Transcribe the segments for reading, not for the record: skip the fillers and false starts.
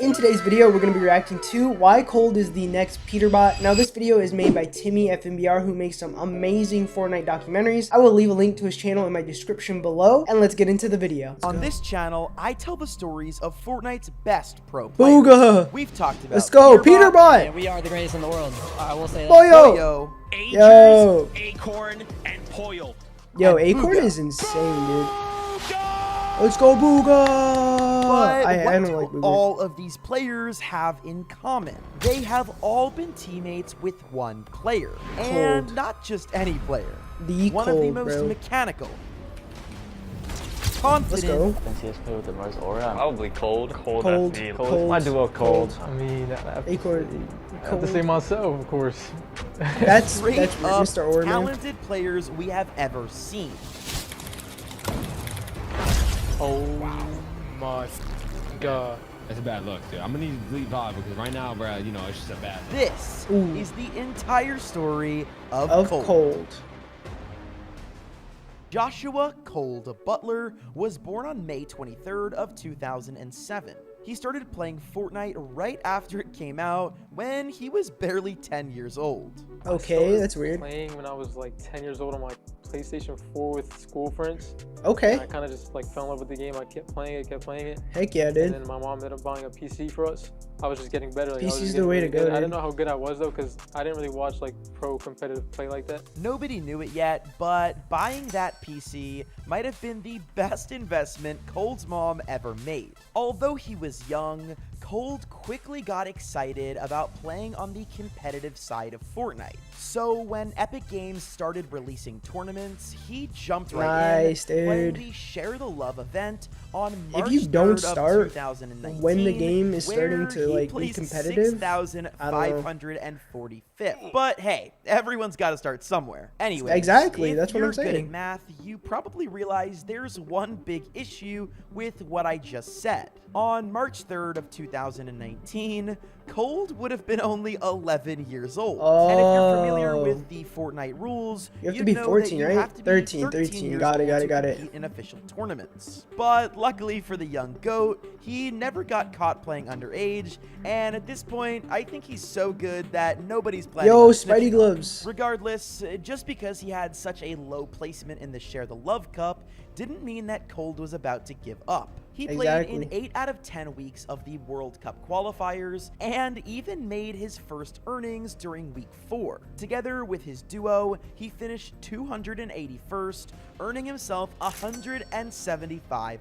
In today's video, we're going to be reacting to why Cold is the next Peterbot. Now, this video is made by Timmy FMBR, who makes some amazing Fortnite documentaries. I will leave a link to his channel in my description below, and let's get into the video. On this channel, I tell the stories of Fortnite's best pro players. Booga! We've talked about Let's go, Peterbot! Yeah, we are the greatest in the world. I will say that. Boyo! Boyo, Yo! Acorn, and Poyle. Yo, and Acorn Booga. is insane, dude. Let's go, Booga! But I what don't do like Booga. all of these players have in common? They have all been teammates with one player. And not just any player. The One of the Cold, most bro. mechanical, Let's confident, go. I think CSP with the most aura. Probably cold. Cold. Cold. My duo cold. I mean, Acorn. I have to say myself, of course. That's straight weird, up Mr. Orman. talented players we have ever seen. Oh my god. That's a bad look, dude. I'm gonna need to delete VOD because right now, bro, you know, it's just a bad look. This Ooh. is the entire story of Cold. Joshua Cold Butler was born on May 23rd of 2007. He started playing Fortnite right after it came out when he was barely 10 years old. Okay, that's weird. Playing when I was like 10 years old on my PlayStation 4 with school friends. Okay. And I kind of just like fell in love with the game. I kept playing it. Heck yeah, And dude. then my mom ended up buying a PC for us. I was just getting better. Like, I was PC's just the getting way to really go, good. I dude. didn't know how good I was though, because I didn't really watch like pro competitive play like that. Nobody knew it yet, but buying that PC might have been the best investment Cold's mom ever made. Although he was young, Cold quickly got excited about playing on the competitive side of Fortnite. So when Epic Games started releasing tournaments, he jumped right Nice, in, playing dude. the Share the Love event on March If you don't 3rd of start 2019, when the game is starting where to he like be placed competitive, I don't know. 6,545th. But hey, everyone's got to start somewhere. Anyway, Exactly, if that's what I'm you're good saying. at math, you probably realize there's one big issue with what I just said. On March 3rd of 2019, Cold would have been only 11 years old. And if you're familiar Oh. with the Fortnite rules, You have to you'd be know 14, that you right? have to be 13, 13 years Got it, old got it, to got it. compete in official tournaments. But luckily for the young GOAT, he never got caught playing underage, and at this point, I think he's so good that nobody's planning Yo, on Spidey snitching on him. gloves. Regardless, just because he had such a low placement in the Share the Love Cup didn't mean that Cold was about to give up. He played in Exactly. 8 out of 10 weeks of the World Cup qualifiers and even made his first earnings during week 4. Together with his duo, he finished 281st, earning himself $175.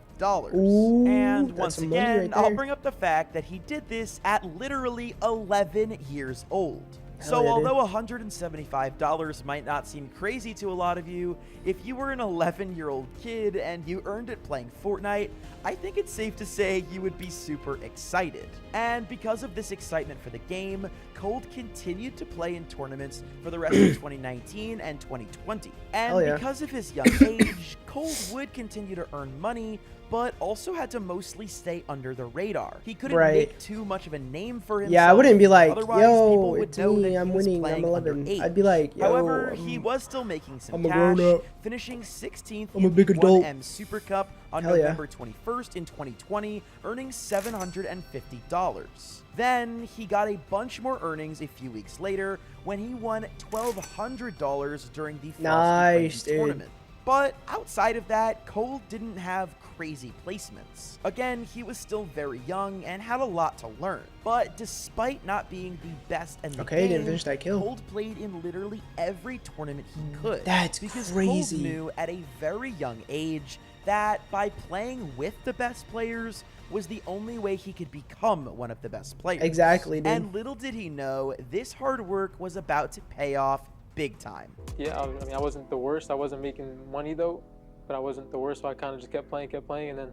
Ooh, And that's once some money again, right I'll there. bring up the fact that he did this at literally 11 years old. Hell So yeah, although $175 might not seem crazy to a lot of you, if you were an 11-year-old kid and you earned it playing Fortnite, I think it's safe to say you would be super excited. And because of this excitement for the game, Cold continued to play in tournaments for the rest of 2019 and 2020. And Hell yeah. because of his young age, Cold would continue to earn money, but also had to mostly stay under the radar. He couldn't Right. make too much of a name for himself. Yeah, I wouldn't be like, Otherwise, yo, people would it's know that me, he I'm was winning, playing I'm 11. underage. I'd be like, yo, However, he was still making some I'm a cash, grown-up. finishing 16th I'm a in big the adult. 1M Super Cup on Hell yeah. November 21st in 2020, earning $750. Then he got a bunch more earnings a few weeks later when he won $1,200 during the Frosty Nice, Flame dude. tournament. But outside of that, Cold didn't have crazy placements. Again, he was still very young and had a lot to learn. But despite not being the best in the Okay, game, didn't finish that kill. Cold played in literally every tournament he could. That's because crazy. Cold knew at a very young age that by playing with the best players was the only way he could become one of the best players. Exactly, dude. And little did he know, this hard work was about to pay off big time. Yeah, I mean, I wasn't the worst. I wasn't making money though, but I wasn't the worst. So I kind of just kept playing, and then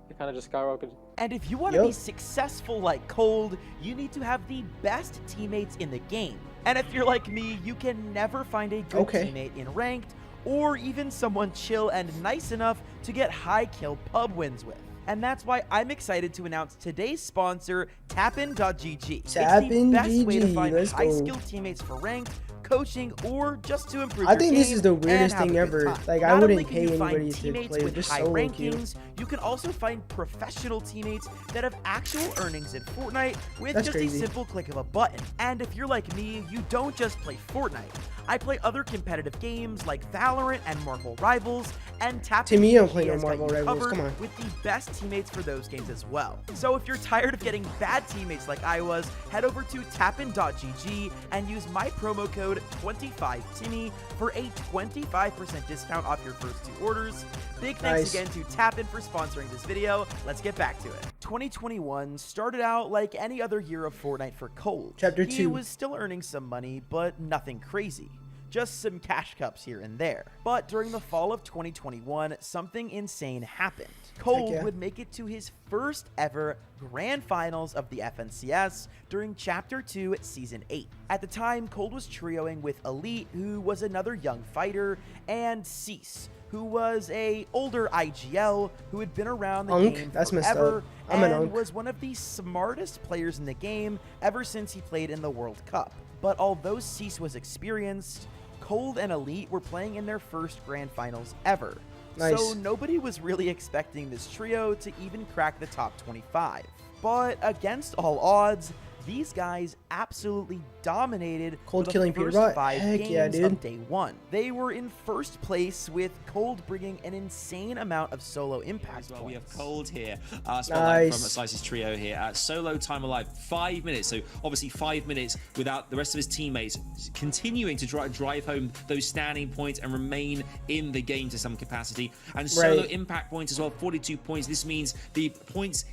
it kind of just skyrocketed. And if you want to be Yup. successful like Cold, you need to have the best teammates in the game. And if you're like me, you can never find a good Okay. teammate in ranked, or even someone chill and nice enough to get high kill pub wins with. And that's why I'm excited to announce today's sponsor, Tapin.gg. It's the best way to Tapin.gg, find let's high go. skill teammates for ranked, coaching, or just to improve I your think this game is the and weirdest have a thing good ever. time. Like, I Not wouldn't only can pay you find anybody to teammates play with just high solo queue. rankings, you can also find professional teammates that have actual earnings in Fortnite with That's just crazy. a simple click of a button. And if you're like me, you don't just play Fortnite. I play other competitive games like Valorant and Marvel Rivals, and Timmy, you don't play no has got Marvel you Rivals, covered come on. with the best teammates for those games as well. So if you're tired of getting bad teammates like I was, head over to tapin.gg and use my promo code 25Timmy for a 25% discount off your first 2 orders. Big thanks again to Tapin for sponsoring this video. Let's get back to it. 2021 started out like any other year of Fortnite for Cold. Chapter He 2. was still earning some money, but nothing crazy. Just some cash cups here and there. But during the fall of 2021, something insane happened. Cold would make it to his first ever grand finals of the FNCS during Chapter 2 Season 8. At the time, Cold was trioing with Elite, who was another young fighter, and Cease, who was a older IGL who had been around the game That's messed forever up. I'm an and Unk. was one of the smartest players in the game ever since he played in the World Cup. But although Cease was experienced, Cold and Elite were playing in their first grand finals ever. Nice. So nobody was really expecting this trio to even crack the top 25. But against all odds, these guys absolutely dominated Cold for the killing first Peterbot? 5 Heck games yeah, dude. of day 1. They were in first place with Cold bringing an insane amount of solo impact points. We have Cold here, spotlight from Nice. Slice's trio here. Solo time alive, 5 minutes. So obviously 5 minutes without the rest of his teammates continuing to drive home those standing points and remain in the game to some capacity. And solo impact points as well, 42 points. This means the points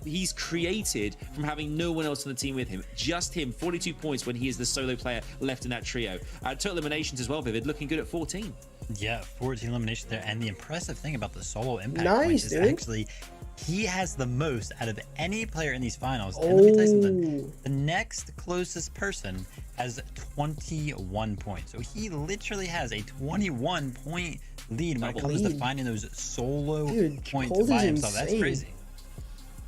he's created from having no one else on the team with him. Just him, 42 points when he is the solo player left in that trio. Total eliminations as well, Vivid, looking good at 14. Yeah, 14 eliminations there. And the impressive thing about the solo impact Nice, points is dude. actually he has the most out of any player in these finals. And let me tell you something. The next closest person has 21 points. So he literally has a 21 point lead when it comes to finding those solo points Cold by is himself. That's insane. crazy.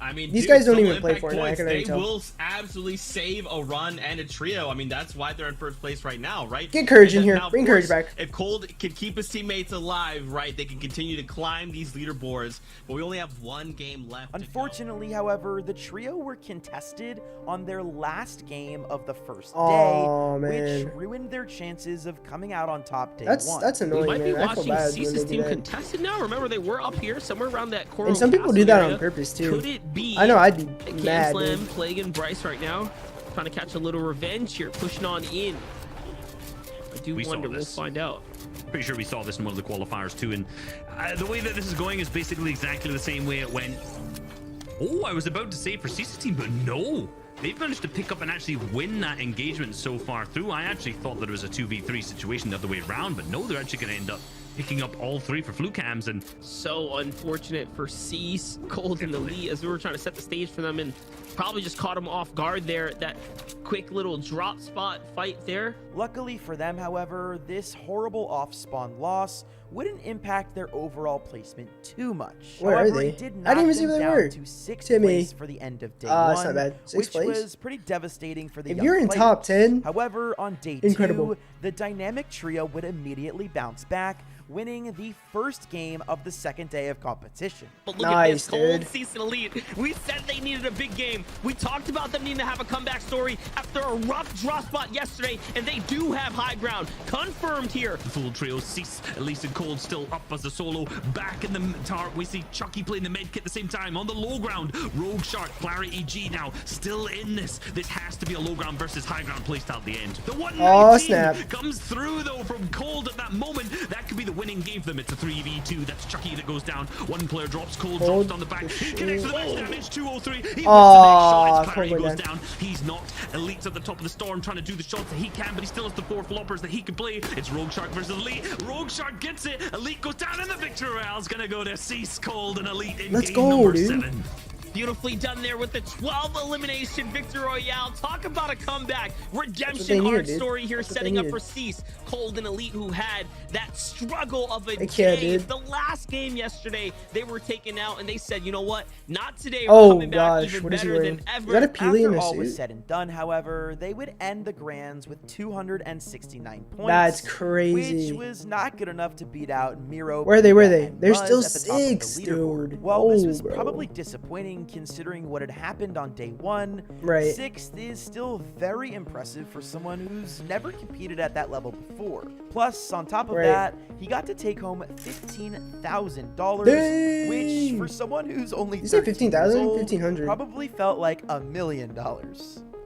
I mean, These dude, guys don't solo even play impact Fortnite, I points, can already they tell. will absolutely save a run and a trio. I mean, that's why they're in first place right now, right? Get Courage in And here. now, of Bring Courage course, back. If Cold can keep his teammates alive, right, they can continue to climb these leaderboards. But we only have 1 game left. Unfortunately, however, the trio were contested on their last game of the first day, Aw, man. which ruined their chances of coming out on top day That's 1. that's We annoying, might be man. I feel watching bad when Cease's they do team that. contested now. Remember, they were up here somewhere around that Coral And some people do Castle that area. on purpose too. Could it be? I know I'd be Cam mad, Slam, dude. Plague, and Bryce right now trying to catch a little revenge here, pushing on in. I do wonder. We'll find out. Pretty sure we saw this in one of the qualifiers too, and the way that this is going is basically exactly the same way it went. Oh, I was about to say for Cease's team, but no. They've managed to pick up and actually win that engagement so far through. I actually thought that it was a 2v3 situation the other way around, but no, they're actually going to end up picking up all 3 for Flucams. And so unfortunate for Cease, Cold, and Elite as we were trying to set the stage for them and probably just caught him off guard there. That quick little drop spot fight there. Luckily for them, however, this horrible off-spawn loss wouldn't impact their overall placement too much. Where However, are they? it did I knock didn't even see them where they down were. to 6th Timmy. place for the end of day That's 1, not bad. 6th which place? was pretty devastating for the If young you're in players. top 10, However, on day incredible. 2, the dynamic trio would immediately bounce back, winning the first game of the second day of competition. But look at this, Cold, Cease, and Elite. We said they needed a big game. We talked about them needing to have a comeback story after a rough draw spot yesterday, and they do have high ground. Confirmed here. the full trio, Cease, Elise, and Cold still up as a solo. Back in the tower, we see Chucky playing the med kit at the same time. On the low ground, Rogue Shark, Clarity G now still in this. This has to be a low ground versus high ground playstyle at the end. The 119 snap. comes through though from Cold at that moment. That could be the winning game for them. It's a 3v2. That's Chucky that goes down. One player drops, Cold drops on the back. He connects with the max damage, 203. He wins the next shot as Clarity goes down. He's knocked. Elite's at the top of the storm trying to do the shots that he can, but he still has the 4 floppers that he can play. It's Rogue Shark versus Elite. Rogue Shark gets it. Elite goes down, and the victory royale is gonna go to Cease, Cold, and Elite in Let's game go, number dude. 7. Beautifully done there with the 12 elimination victory royale. Talk about a comeback. Redemption arc story here, setting up for Cease, Cold and Elite, who had that struggle of a day. The last game yesterday, they were taken out, and they said, you know what? Not today. We're coming back even better than ever. After all was said and done, however, they would end the Grands with 269 points. That's crazy. Which was not good enough to beat out Miro. Where were they? They're still 6, dude. Well, this was probably disappointing considering what had happened on day 1. Right. 6th is still very impressive for someone who's never competed at that level before. Plus, on top of that, he got to take home $15,000, which for someone who's only 13 years old, 1,500 probably felt like $1 million.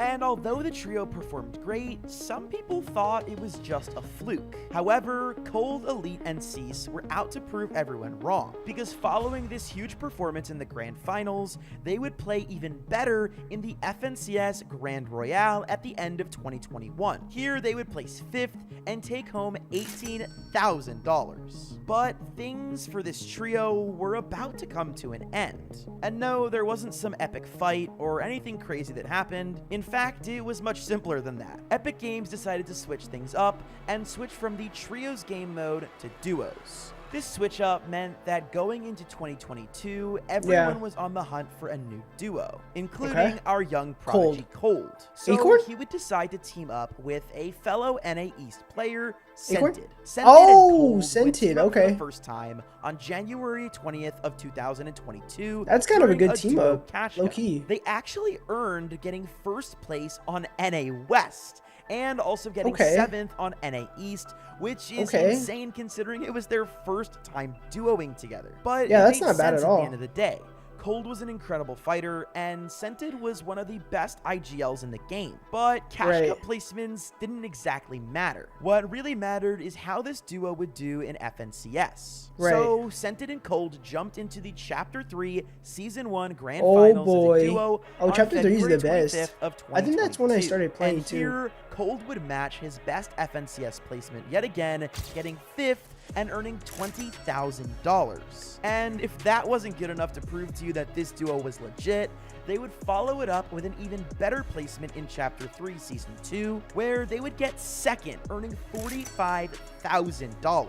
And although the trio performed great, some people thought it was just a fluke. However, Cold, Elite, and Cease were out to prove everyone wrong, because following this huge performance in the Grand Finals, they would play even better in the FNCS Grand Royale at the end of 2021. Here, they would place 5th and take home $18,000. But things for this trio were about to come to an end. And no, there wasn't some epic fight or anything crazy that happened. In fact, it was much simpler than that. Epic Games decided to switch things up and switch from the Trios game mode to Duos. This switch up meant that going into 2022, everyone was on the hunt for a new duo, including our young prodigy Cold. So he would decide to team up with a fellow NA East player, Scented. Scented, okay. For the first time on January 20th of 2022. That's kind of a good team up, low key. They actually earned getting first place on NA West, and also getting 7th on NA East, which is insane considering it was their first time duoing together. But yeah, that's not bad at all. At the end of the day, Cold was an incredible fighter, and Scented was one of the best IGLs in the game. But Cash Cup placements didn't exactly matter. What really mattered is how this duo would do in FNCS. So Scented and Cold jumped into the Chapter 3 Season 1 Grand Finals as a duo. Chapter 3 is the best. I think that's when I started playing too. Here, Cold would match his best FNCS placement yet again, getting 5th and earning $20,000. And if that wasn't good enough to prove to you that this duo was legit, they would follow it up with an even better placement in Chapter 3 Season 2, where they would get 2nd, earning $45,000.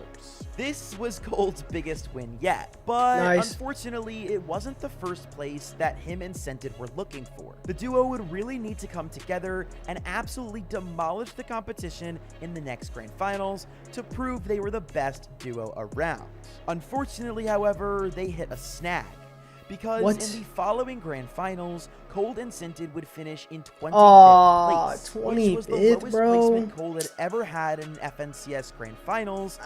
This was Cold's biggest win yet, but unfortunately, it wasn't the first place that him and Scented were looking for. The duo would really need to come together and absolutely demolish the competition in the next Grand Finals to prove they were the best duo around. Unfortunately, however, they hit a snag, because in the following Grand Finals, Cold and Scented would finish in 25th place, which was the lowest placement Cold had ever had in FNCS Grand Finals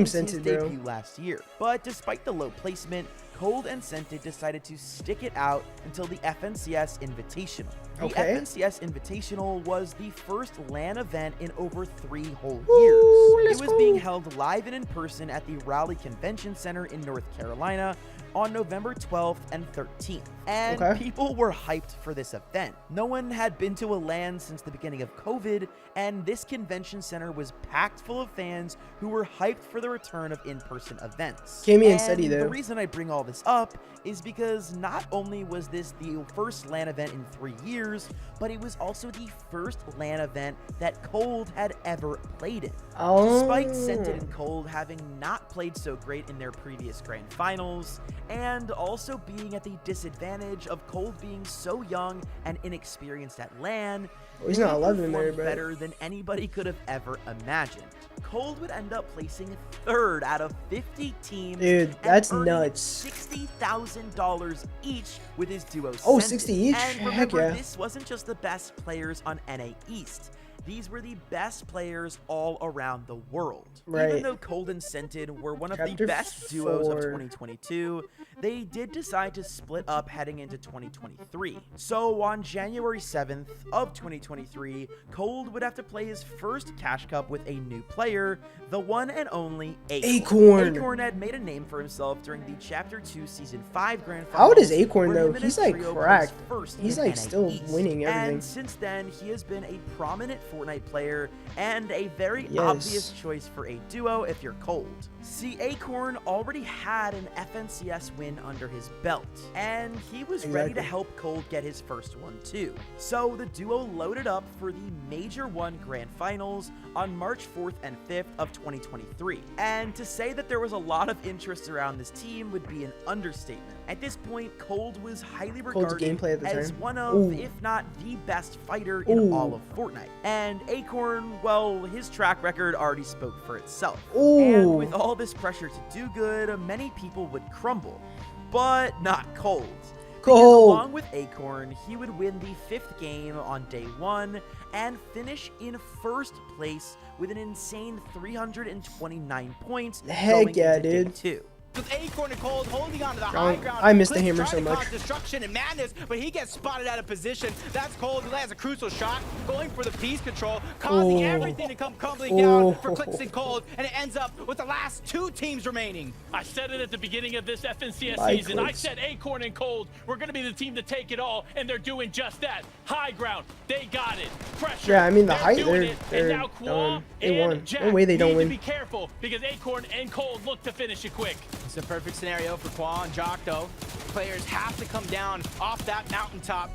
since his debut last year. But despite the low placement, Cold and Scented decided to stick it out until the FNCS Invitational. The FNCS Invitational was the first LAN event in over 3 whole years. It was being held live and in person at the Raleigh Convention Center in North Carolina on November 12th and 13th. And people were hyped for this event. No one had been to a LAN since the beginning of COVID, and this convention center was packed full of fans who were hyped for the return of in-person events. The reason I bring all this up is because not only was this the first LAN event in 3 years, but it was also the first LAN event that Cold had ever played in. Despite Scented and Cold having not played so great in their previous Grand Finals, and also being at the disadvantage of Cold being so young and inexperienced at LAN, he's not 11 there, bro. Better than anybody could have ever imagined. Cold would end up placing 3rd out of 50 teams. Dude, that's nuts. $60,000 each with his duo. 60 each? And remember, this wasn't just the best players on NA East. These were the best players all around the world. Even though Cold and Scented were one of the best duos of 2022, they did decide to split up heading into 2023. So on January 7th of 2023, Cold would have to play his first Cash Cup with a new player, the one and only Acorn. Acorn had made a name for himself during the Chapter 2 Season 5 Grand Finals. How old is Acorn though? He's like cracked. He's like still winning everything. And since then, he has been a prominent Fortnite player and a very obvious choice for a duo if you're Cold. See, Acorn already had an FNCS win under his belt, and he was ready to help Cold get his first one too. So the duo loaded up for the Major 1 Grand Finals on March 4th and 5th of 2023. And to say that there was a lot of interest around this team would be an understatement. At this point, Cold was highly regarded as one of, if not the best fighter in all of Fortnite. And Acorn, well, his track record already spoke for itself. And with all this pressure to do good, many people would crumble, but not Cold. Because along with Acorn, he would win the 5th game on day 1 and finish in 1st place with an insane 329 points going into day 2. With Acorn and Cold holding on to the high ground. I miss the hammer so much. Destruction and madness, but he gets spotted out of position. That's Cold. He lands a crucial shot, going for the piece control, causing everything to come crumbling down for Clicks and Cold, and it ends up with the last 2 teams remaining. I said it at the beginning of this FNCS season. I said Acorn and Cold were going to be the team to take it all, and they're doing just that. High ground, they got it. Pressure. Yeah, I mean the height, they're they won. No way they don't win. Be careful because Acorn and Cold look to finish it quick. It's a perfect scenario for Quan and Jock, though. Players have to come down off that mountaintop.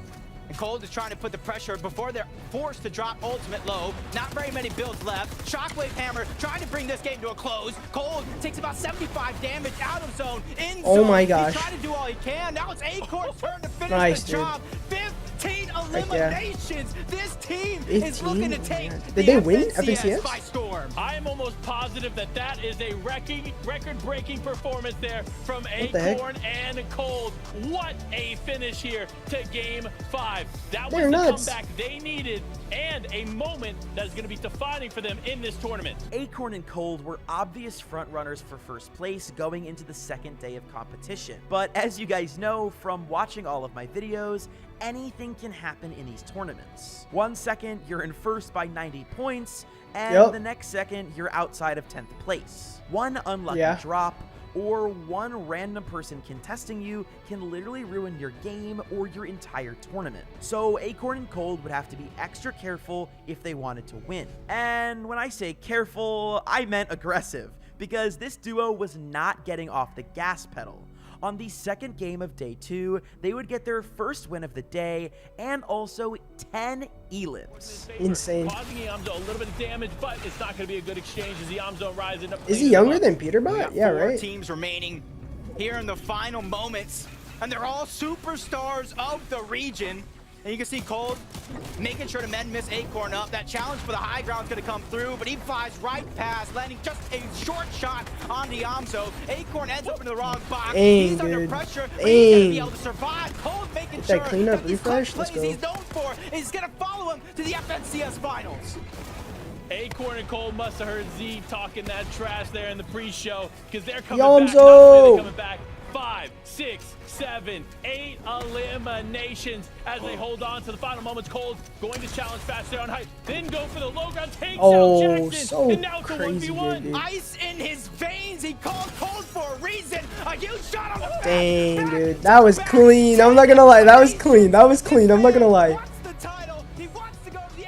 And Cold is trying to put the pressure before they're forced to drop ultimate low. Not very many builds left. Shockwave Hammer trying to bring this game to a close. Cold takes about 75 damage out of zone. In zone. Oh my gosh. He's trying to do all he can. Now it's Acorn's turn to finish the job. 15 eliminations. This team is looking to take Did they win FNCS by storm. I am almost positive that that is a record-breaking performance there from Acorn and Cold. What a finish here to Game 5. That was the comeback they needed and a moment that's going to be defining for them in this tournament. Acorn and Cold were obvious front runners for 1st place going into the 2nd day of competition. But as you guys know from watching all of my videos, anything can happen in these tournaments. 1 second, you're in 1st by 90 points, and the next second, you're outside of 10th place. One unlucky drop or one random person contesting you can literally ruin your game or your entire tournament. So Acorn and Cold would have to be extra careful if they wanted to win. And when I say careful, I meant aggressive, because this duo was not getting off the gas pedal. On the 2nd game of day 2, they would get their 1st win of the day and also 10 elims. Insane. Causing Iamzo a little bit of damage, but it's not going to be a good exchange as Iamzo rising up. Is he younger than Peterbot? Yeah, right. 4 teams remaining here in the final moments, and they're all superstars of the region. And you can see Cold making sure to miss Acorn up. That challenge for the high ground is going to come through, but he flies right past, landing just a short shot on Diamzo. Acorn ends up in the wrong box. He's under pressure, but he's going to be able to survive. Cold making sure that cleanup refresh. Let's go. He's known for is going to follow him to the FNCS finals. Acorn and Cold must have heard Z talking that trash there in the pre-show, because they're coming back. They're coming back. 5, 6, 7, 8 eliminations as they hold on to the final moments. Cold going to challenge fast there on height, then go for the low ground, takes out Jackson, so and now it's a 1v1. Dude. Ice in his veins. He called Cold for a reason. A huge shot on the back. Dang, dude, that was clean. I'm not gonna lie, that was clean. That was clean. I'm not gonna lie.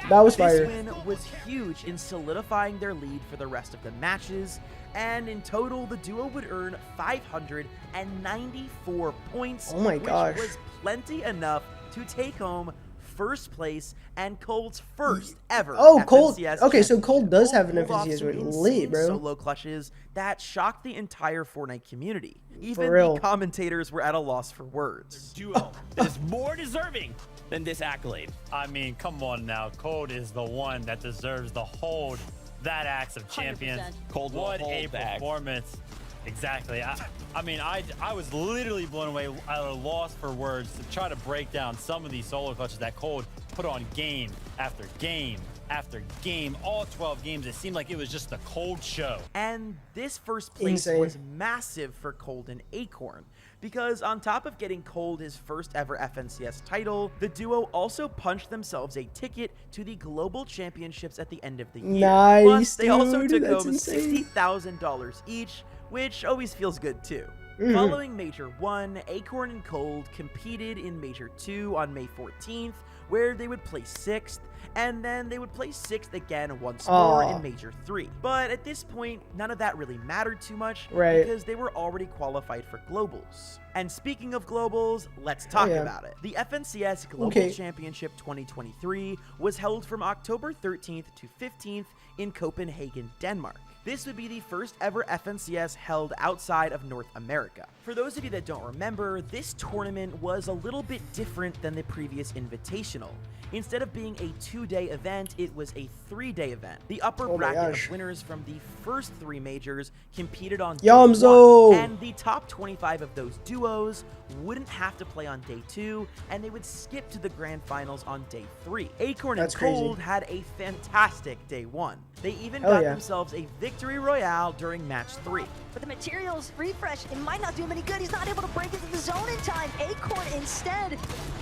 That was fire. This win was huge in solidifying their lead for the rest of the matches, and in total, the duo would earn 594 points, which was plenty enough to take home 1st place and Cold's 1st ever Cold. FNCS Okay, so Cold championship. does have an Pulled off FNCS some win. Lit, bro. Solo clutches that shocked the entire Fortnite community. Even the commentators were at a loss for words. Duo that is more deserving than this accolade. I mean, come on now. Cold is the one that deserves the hold that axe of champions. 100%. Cold will what hold a back. performance. Exactly. I mean, I was literally blown away at a loss for words to try to break down some of these solo clutches that Cold put on game after game after game, all 12 games. It seemed like it was just a Cold show. And this 1st place was massive for Cold and Acorn, because on top of getting Cold his 1st ever FNCS title, the duo also punched themselves a ticket to the Global Championships at the end of the year. Nice, Plus, they also dude, took home insane. $60,000 each, which always feels good too. Following Major 1, Acorn and Cold competed in Major 2 on May 14th, where they would place 6th, and then they would place 6th again once more in Major 3. But at this point, none of that really mattered too much because they were already qualified for Globals. And speaking of Globals, let's talk about it. The FNCS Global Championship 2023 was held from October 13th to 15th in Copenhagen, Denmark. This would be the first ever FNCS held outside of North America. For those of you that don't remember, this tournament was a little bit different than the previous Invitational. Instead of being a 2-day event, it was a 3-day event. The upper bracket of winners from the first 3 majors competed on day 1, and the top 25 of those duos wouldn't have to play on day 2, and they would skip to the grand finals on day 3. Acorn and Cold had a fantastic day 1. They even got themselves a victory royale during match 3. But the materials refresh, it might not do him any good. He's not able to break into the zone in time. Acorn instead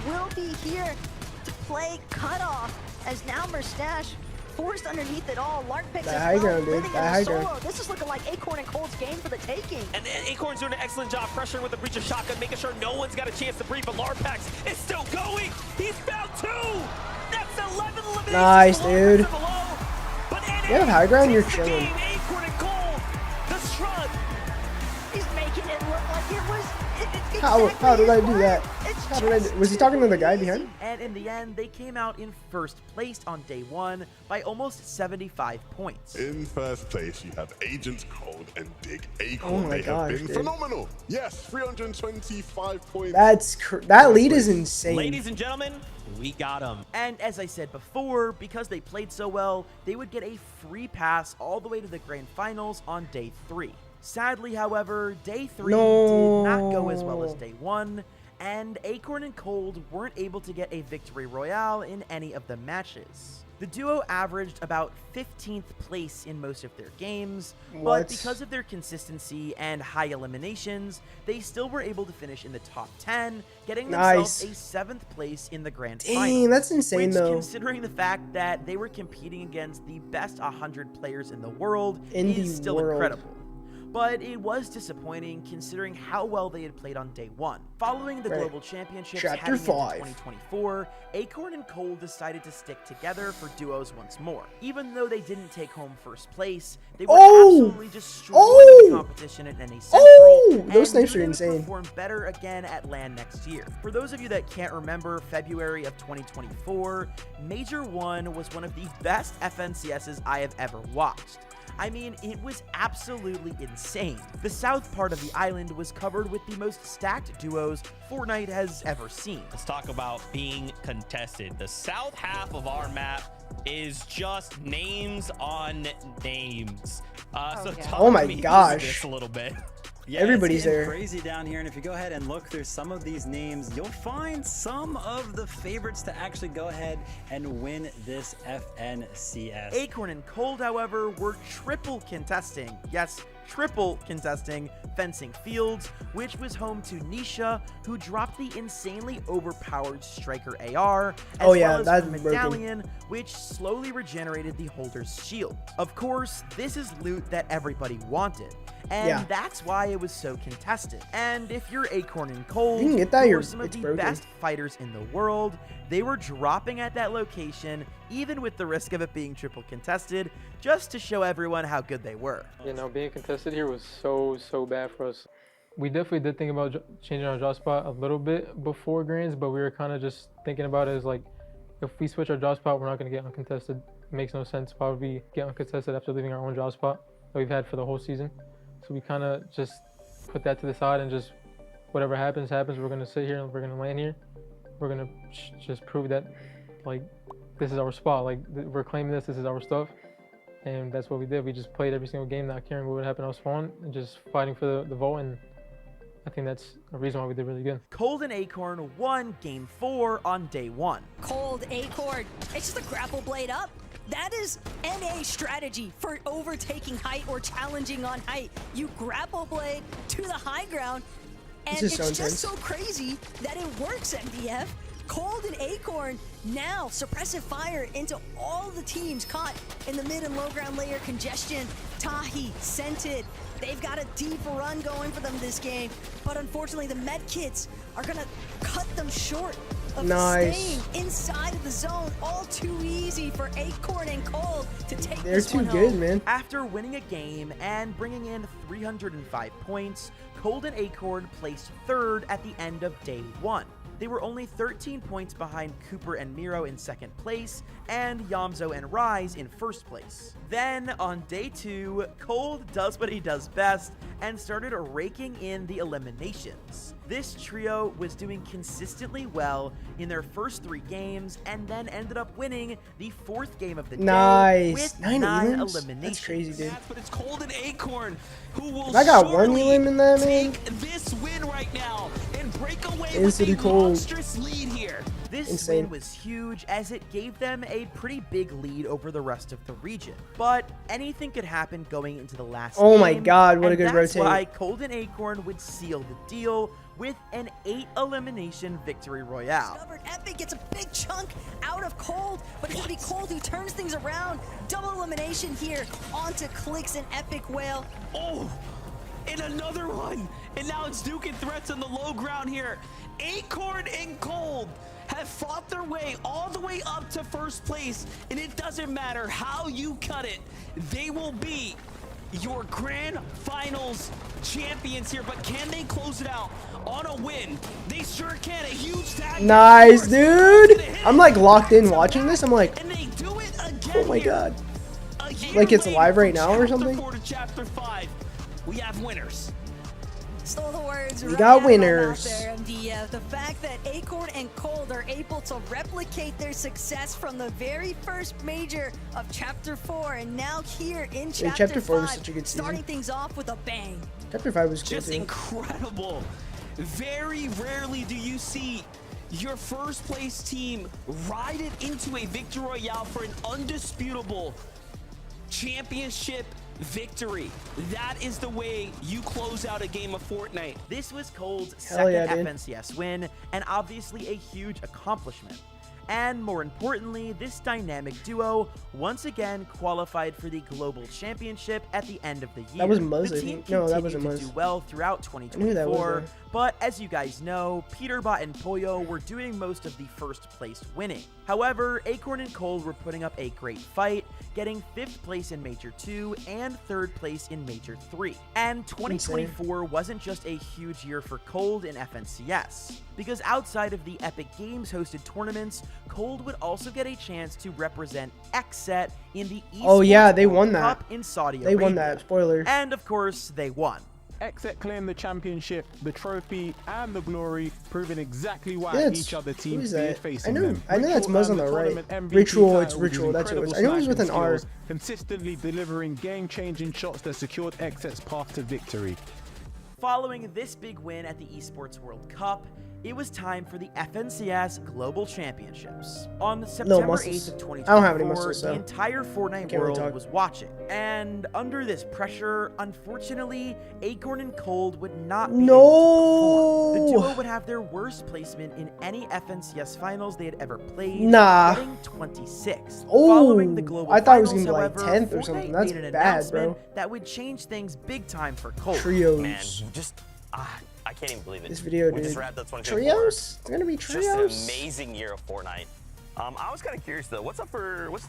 will be here to play cutoff, as now Merstash forced underneath it all. Lark picks that high ground, dude. That high ground. This is looking like Acorn and Cold's game for the taking. And Acorn's doing an excellent job pressuring with the breach of shotgun, making sure no one's got a chance to breathe, but Larpax is still going. He's found 2. That's 11 eliminations. Nice, dude. You have high ground, you're chilling. Acorn and Cold, the shrug. He's making it look like it was How did I do that? How did I do? Was he talking to the guy behind him? And in the end, they came out in first place on day 1 by almost 75 points. In first place, you have Agent Cold and Big Acorn. Oh my they gosh, have been dude. phenomenal. Yes, 325 points. That lead is insane. Ladies and gentlemen, we got them. And as I said before, because they played so well, they would get a free pass all the way to the grand finals on day 3. Sadly, however, day 3 did not go as well as day 1, and Acorn and Cold weren't able to get a victory royale in any of the matches. The duo averaged about 15th place in most of their games, but because of their consistency and high eliminations, they still were able to finish in the top 10, getting themselves a 7th place in the grand final. That's insane, though. Considering the fact that they were competing against the best 100 players in the world, is still incredible. But it was disappointing considering how well they had played on day 1. Following the Global Championships heading into 2024, Acorn and Cold decided to stick together for duos once more. Even though they didn't take home first place, they were absolutely destroying the competition at NA Central, those snipes are insane. Perform better again at LAN next year. For those of you that can't remember February of 2024, Major 1 was one of the best FNCSs I have ever watched. I mean, it was absolutely insane. The south part of the island was covered with the most stacked duos Fortnite has ever seen. Let's talk about being contested. The south half of our map is just names on names. So oh my gosh. This a little bit. Yeah, everybody's there. Crazy down here, and if you go ahead and look through some of these names, you'll find some of the favorites to actually go ahead and win this FNCS. Acorn and Cold, however, were triple contesting. Yes, triple contesting Fencing Fields, which was home to Nisha, who dropped the insanely overpowered Striker AR, as well as her Medallion, which slowly regenerated the holder's shield. Of course, this is loot that everybody wanted, and that's why it was so contested. And if you're Acorn and Cold, you can get that, who are some of the best fighters in the world, they were dropping at that location, even with the risk of it being triple contested, just to show everyone how good they were. You know, being contested here was so bad for us. We definitely did think about changing our drop spot a little bit before Grands, but we were kind of just thinking about it as like, if we switch our drop spot, we're not going to get uncontested. It makes no sense why would we get uncontested after leaving our own drop spot that we've had for the whole season. So we kind of just put that to the side and just whatever happens, happens. We're going to sit here and we're going to land here. We're going to just prove that, like, this is our spot. Like, we're claiming this is our stuff. And that's what we did. We just played every single game, not caring what would happen on spawn, and just fighting for the vote. And I think that's a reason why we did really good. Cold and Acorn won Game 4 on day 1. Cold, Acorn, it's just a grapple blade up. That is NA strategy for overtaking height or challenging on height. You grapple blade to the high ground, and it's just so crazy that it works, MDF. Cold and Acorn now suppressive fire into all the teams caught in the mid and low ground layer congestion. Tahi, Scented, they've got a deep run going for them this game, but unfortunately the med kits are gonna cut them short. of staying inside of the zone. All too easy for Acorn and Cold to take They're this too one good, home. man. After winning a game and bringing in 305 points, Cold and Acorn placed third at the end of day 1. They were only 13 points behind Cooper and Miro in second place, and Yamzo and Rise in first place. Then, on day 2, Cold does what he does best and started raking in the eliminations. This trio was doing consistently well in their first 3 games, and then ended up winning the 4th game of the day with 9 eliminations. That's crazy, dude. But it's Cold and Acorn who will I got 1 elim in that, man. take this win right now and break away City with a Cold. monstrous lead here. This win was huge as it gave them a pretty big lead over the rest of the region. But anything could happen going into the last game. Oh my god, what a good that's rotate. why Cold and Acorn would seal the deal with an 8 elimination victory royale. Epic gets a big chunk out of Cold, but it's going to be Cold who turns things around. Double elimination here onto Clicks and Epic Whale. Oh, and another one. And now it's Duke and Threats on the low ground here. Acorn and Cold have fought their way all the way up to first place, and it doesn't matter how you cut it, they will be your grand finals champions here. But can they close it out on a win? They sure can. A huge tag. Nice, dude. I'm like locked in watching this. I'm like, and they do it again. Oh my god. Like it's live right now or something? To chapter 5, we have winners. Stole the words. We got winners. There, MDF. The fact that Acorn and Cold are able to replicate their success from the very first major of Chapter 4, and now here in Chapter 4 5, was such a good season. starting things off with a bang. Chapter 5 was cool Just too. incredible. Very rarely do you see your first place team ride it into a victory royale for an undisputable championship victory. That is the way you close out a game of Fortnite. This was Cold's Hell second yeah, dude. FNCS win, and obviously a huge accomplishment. And more importantly, this dynamic duo once again qualified for the Global Championship at the end of the year. That was Muzz, the I team think. No, that continued wasn't to Muzz. do well throughout I knew that was 2024, there. but as you guys know, Peterbot and Pollo were doing most of the first place winning. However, Acorn and Cold were putting up a great fight, getting 5th place in Major 2 and 3rd place in Major 3. And 2024 wasn't just a huge year for Cold in FNCS, because outside of the Epic Games hosted tournaments, Cold would also get a chance to represent XSET in the Esports Oh yeah, they World won that. Cup in Saudi They Arabia. won that. Spoiler. And of course, they won. XSET claimed the championship, the trophy, and the glory, proving exactly why Yeah, each other who team is feared that? facing I know them. that's Muzz on the right. MVP Ritual, it's title with his Ritual, that's who it is. I incredible know it was with an sniping R. skills, consistently delivering game-changing shots that secured XSET's path to victory. Following this big win at the Esports World Cup, it was time for the FNCS Global Championships. On September 8th of 2024, I don't have any muscles, so the entire Fortnite can't really world talk. was watching. And under this pressure, unfortunately, Acorn and Cold would not be able to perform. The duo would have their worst placement in any FNCS finals they had ever played, Nah. getting 26th. Oh, Following the global I thought it was finals, gonna be like however, 10th or something. Fortnite That's made an bad, announcement bro. that would change things big time for Cold. Trios. Man, just I can't even believe it. This video, we just dude. wrapped up 2024. Trios? It's gonna be trios? Just an amazing year of Fortnite. I was kind of curious though. What's the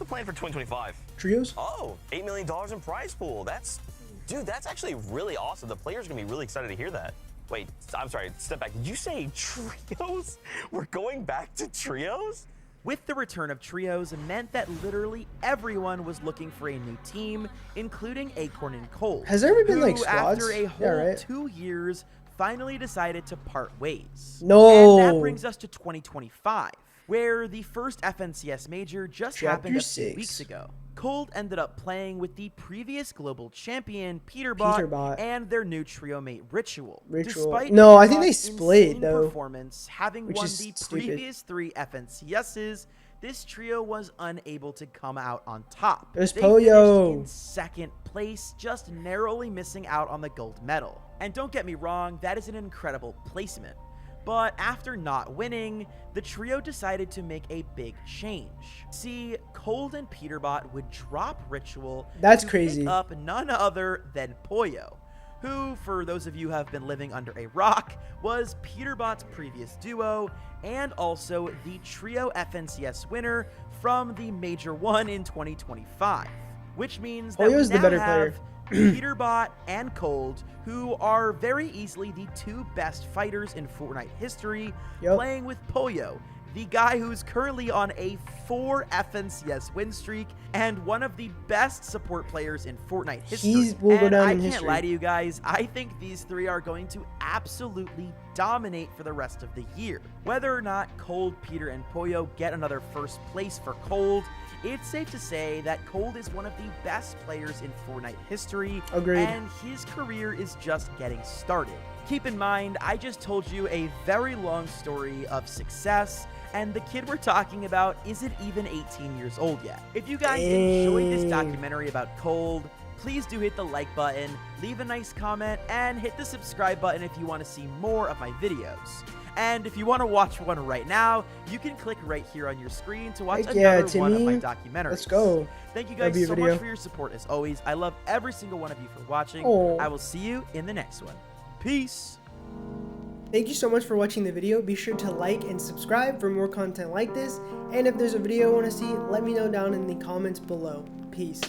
plan for 2025? Trios? Oh, $8 million in prize pool. That's actually really awesome. The players are gonna be really excited to hear that. Wait, I'm sorry. Step back. Did you say trios? We're going back to trios? With the return of trios meant that literally everyone was looking for a new team, including Acorn and Cold. Has there ever been, who, like, squads? After a Yeah, whole right. 2 years, finally decided to part ways. No. And that brings us to 2025, where the first FNCS major just happened a few 6. weeks ago. Cold ended up playing with the previous global champion, Peterbot, and their new trio mate, Ritual. Despite No, I think they Peterbot's split, insane though. Performance, having Which won is the stupid. previous 3 FNCSs, this trio was unable to come out on top. There's They Pollo. finished in second place, just narrowly missing out on the gold medal. And don't get me wrong, that is an incredible placement. But after not winning, the trio decided to make a big change. See, Cold and Peterbot would drop Ritual That's to crazy. pick up none other than Pollo, who, for those of you who have been living under a rock, was Peterbot's previous duo, and also the Trio FNCS winner from the Major 1 in 2025. Which means that we Polyo's the now better have player. Peterbot and Cold, who are very easily the two best fighters in Fortnite history, playing with Polyo, the guy who's currently on a 4 FNCS win streak and one of the best support players in Fortnite history. He will go down in history. I can't lie to you guys, I think these three are going to absolutely dominate for the rest of the year. Whether or not Cold, Peter, and Polyo get another first place for Cold, it's safe to say that Cold is one of the best players in Fortnite history, and his career is just getting started. Keep in mind, I just told you a very long story of success, and the kid we're talking about isn't even 18 years old yet. If you guys enjoyed this documentary about Cold, please do hit the like button, leave a nice comment, and hit the subscribe button if you want to see more of my videos. And if you want to watch one right now, you can click right here on your screen to watch another one of my documentaries. Let's go. Thank you guys so much for your support as always. I love every single one of you for watching. I will see you in the next one. Peace. Thank you so much for watching the video. Be sure to like and subscribe for more content like this. And if there's a video you want to see, let me know down in the comments below. Peace.